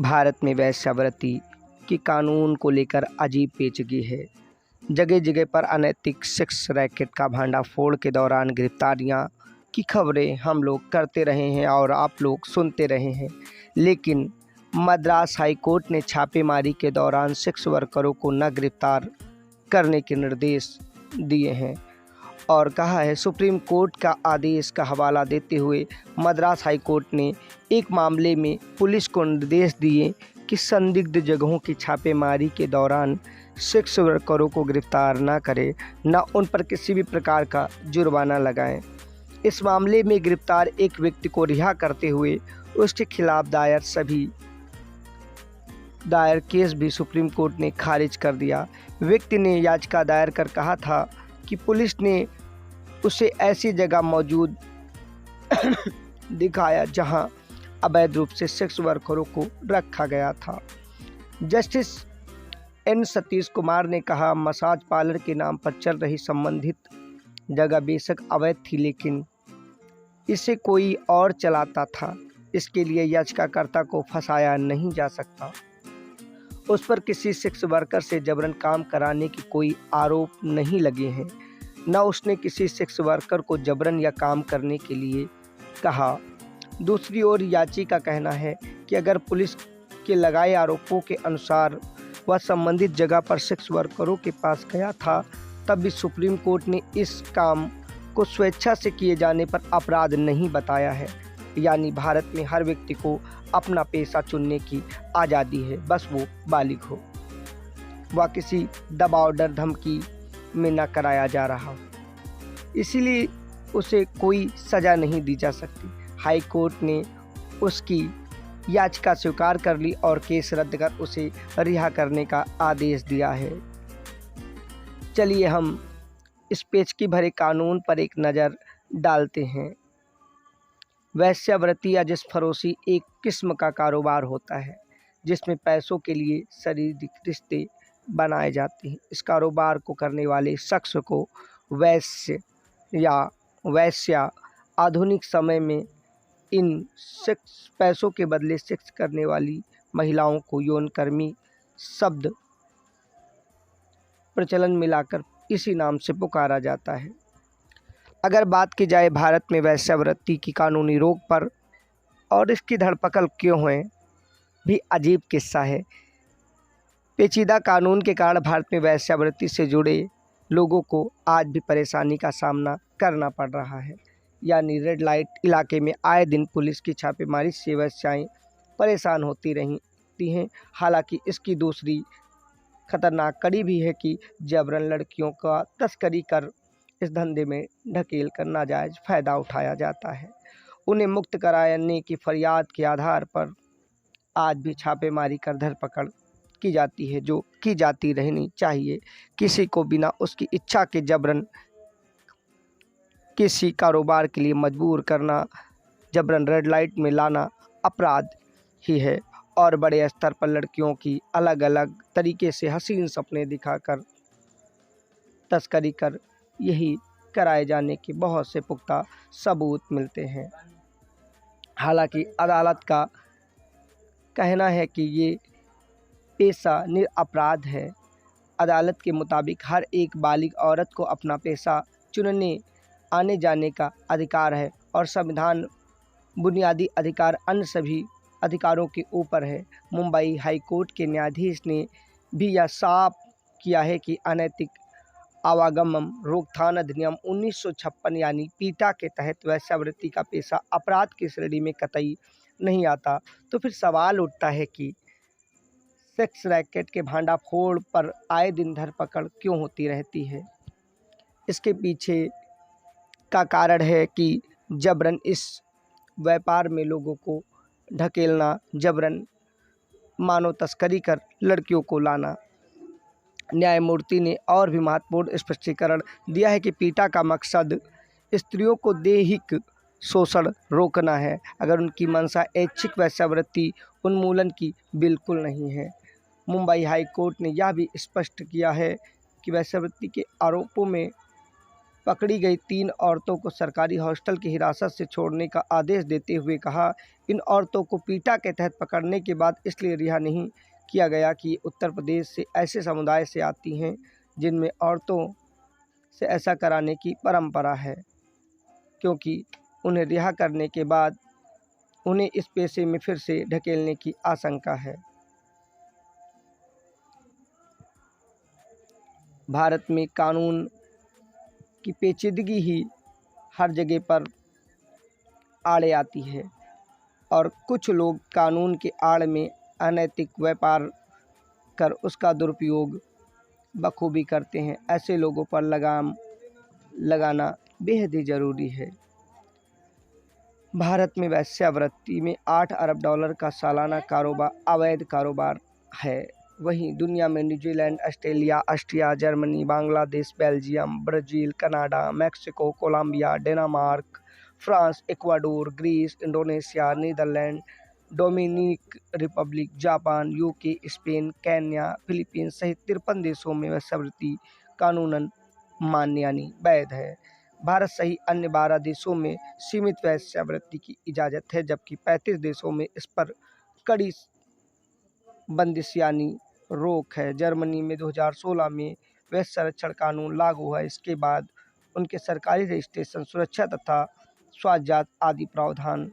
भारत में वेश्यावृत्ति के कानून को लेकर अजीब पेचीदगी है। जगह जगह पर अनैतिक सेक्स रैकेट का भंडाफोड़ के दौरान गिरफ्तारियां की खबरें हम लोग करते रहे हैं और आप लोग सुनते रहे हैं, लेकिन मद्रास हाई कोर्ट ने छापेमारी के दौरान सेक्स वर्करों को न गिरफ्तार करने के निर्देश दिए हैं और कहा है। सुप्रीम कोर्ट का आदेश का हवाला देते हुए मद्रास हाई कोर्ट ने एक मामले में पुलिस को निर्देश दिए कि संदिग्ध जगहों की छापेमारी के दौरान सेक्स वर्करों को गिरफ्तार न करें, न उन पर किसी भी प्रकार का जुर्माना लगाएं। इस मामले में गिरफ्तार एक व्यक्ति को रिहा करते हुए उसके खिलाफ दायर केस भी सुप्रीम कोर्ट ने खारिज कर दिया। व्यक्ति ने याचिका दायर कर कहा था कि पुलिस ने उसे ऐसी जगह मौजूद दिखाया जहां अवैध रूप से सेक्स वर्करों को रखा गया था। जस्टिस एन सतीश कुमार ने कहा, मसाज पार्लर के नाम पर चल रही संबंधित जगह बेशक अवैध थी, लेकिन इसे कोई और चलाता था। इसके लिए याचिकाकर्ता को फंसाया नहीं जा सकता। उस पर किसी सेक्स वर्कर से जबरन काम कराने की कोई आरोप नहीं लगे हैं, न उसने किसी सेक्स वर्कर को जबरन या काम करने के लिए कहा। दूसरी ओर याची का कहना है कि अगर पुलिस के लगाए आरोपों के अनुसार वह संबंधित जगह पर सेक्स वर्करों के पास गया था, तब भी सुप्रीम कोर्ट ने इस काम को स्वेच्छा से किए जाने पर अपराध नहीं बताया है। यानी भारत में हर व्यक्ति को अपना पेशा चुनने की आज़ादी है, बस वो बालिग हो, वह किसी दबाव डर धमकी में न कराया जा रहा हो, इसीलिए उसे कोई सज़ा नहीं दी जा सकती। हाई कोर्ट ने उसकी याचिका स्वीकार कर ली और केस रद्द कर उसे रिहा करने का आदेश दिया है। चलिए हम इस पेचीदगी भरे कानून पर एक नज़र डालते हैं। वेश्यावृत्ति या जिस्म-फरोशी एक किस्म का कारोबार होता है जिसमें पैसों के लिए शारीरिक रिश्ते बनाए जाते हैं। इस कारोबार को करने वाले शख्स को वैश्या आधुनिक समय में इन सेक्स पैसों के बदले सेक्स करने वाली महिलाओं को यौनकर्मी शब्द प्रचलन मिलाकर इसी नाम से पुकारा जाता है। अगर बात की जाए भारत में वेश्यावृत्ति की कानूनी रोक पर और इसकी धरपकड़ क्यों है, भी अजीब किस्सा है। पेचीदा कानून के कारण भारत में वेश्यावृत्ति से जुड़े लोगों को आज भी परेशानी का सामना करना पड़ रहा है। यानी रेड लाइट इलाके में आए दिन पुलिस की छापेमारी से वेश्याएं परेशान होती रहती हैं। हालांकि इसकी दूसरी खतरनाक कड़ी भी है कि जबरन लड़कियों का तस्करी कर इस धंधे में ढकेल कर नाजायज़ फ़ायदा उठाया जाता है। उन्हें मुक्त कराने की फरियाद के आधार पर आज भी छापेमारी कर धरपकड़ की जाती है, जो की जाती रहनी चाहिए। किसी को बिना उसकी इच्छा के जबरन किसी कारोबार के लिए मजबूर करना, जबरन रेड लाइट में लाना अपराध ही है और बड़े स्तर पर लड़कियों की अलग अलग तरीके से हसीन सपने दिखाकर तस्करी कर यही कराए जाने के बहुत से पुख्ता सबूत मिलते हैं। हालांकि अदालत का कहना है कि ये पेशा निरपराध है। अदालत के मुताबिक हर एक बालिग औरत को अपना पेशा चुनने आने जाने का अधिकार है और संविधान बुनियादी अधिकार अन्य सभी अधिकारों के ऊपर है। मुंबई हाई कोर्ट के न्यायाधीश ने भी यह साफ किया है कि अनैतिक आवागमन रोकथाम अधिनियम 1956 यानी पीटा के तहत वेश्यावृत्ति का पेशा अपराध की श्रेणी में कतई नहीं आता। तो फिर सवाल उठता है कि सेक्स रैकेट के भंडाफोड़ पर आए दिन धरपकड़ क्यों होती रहती है। इसके पीछे का कारण है कि जबरन इस व्यापार में लोगों को ढकेलना, जबरन मानव तस्करी कर लड़कियों को लाना। न्यायमूर्ति ने और भी महत्वपूर्ण स्पष्टीकरण दिया है कि पीटा का मकसद स्त्रियों को दैहिक शोषण रोकना है, अगर उनकी मंशा ऐच्छिक वेश्यावृत्ति उन्मूलन की बिल्कुल नहीं है। मुंबई हाई कोर्ट ने यह भी स्पष्ट किया है कि वेश्यावृत्ति के आरोपों में पकड़ी गई 3 औरतों को सरकारी हॉस्टल की हिरासत से छोड़ने का आदेश देते हुए कहा, इन औरतों को पीटा के तहत पकड़ने के बाद इसलिए रिहा नहीं किया गया कि उत्तर प्रदेश से ऐसे समुदाय से आती हैं जिनमें औरतों से ऐसा कराने की परंपरा है, क्योंकि उन्हें रिहा करने के बाद उन्हें इस पेशे में फिर से ढकेलने की आशंका है। भारत में कानून की पेचीदगी ही हर जगह पर आड़े आती है और कुछ लोग कानून के आड़ में अनैतिक व्यापार कर उसका दुरुपयोग बखूबी करते हैं। ऐसे लोगों पर लगाम लगाना बेहद ही ज़रूरी है। भारत में वेश्यावृत्ति में 8 अरब डॉलर का सालाना कारोबार अवैध कारोबार है। वहीं दुनिया में New Zealand, Australia, Austria, Germany, Bangladesh, Belgium, Brazil, Canada, Mexico, Colombia, Denmark, France, Ecuador, Greece, Indonesia, Netherland, Dominic Republic, Japan, UK, Spain, Kenya, Philippines सहित 53 देशों में वेश्यावृत्ति कानूनन मान्य यानी वैध है। भारत सहित अन्य 12 देशों में सीमित वेश्यावृत्ति की इजाज़त है, जबकि 35 देशों में इस पर कड़ी बंदिश यानी रोक है। जर्मनी में 2016 में वेश्या संरक्षण कानून लागू हुआ। इसके बाद उनके सरकारी रजिस्ट्रेशन, सुरक्षा तथा स्वास्थ्य आदि प्रावधान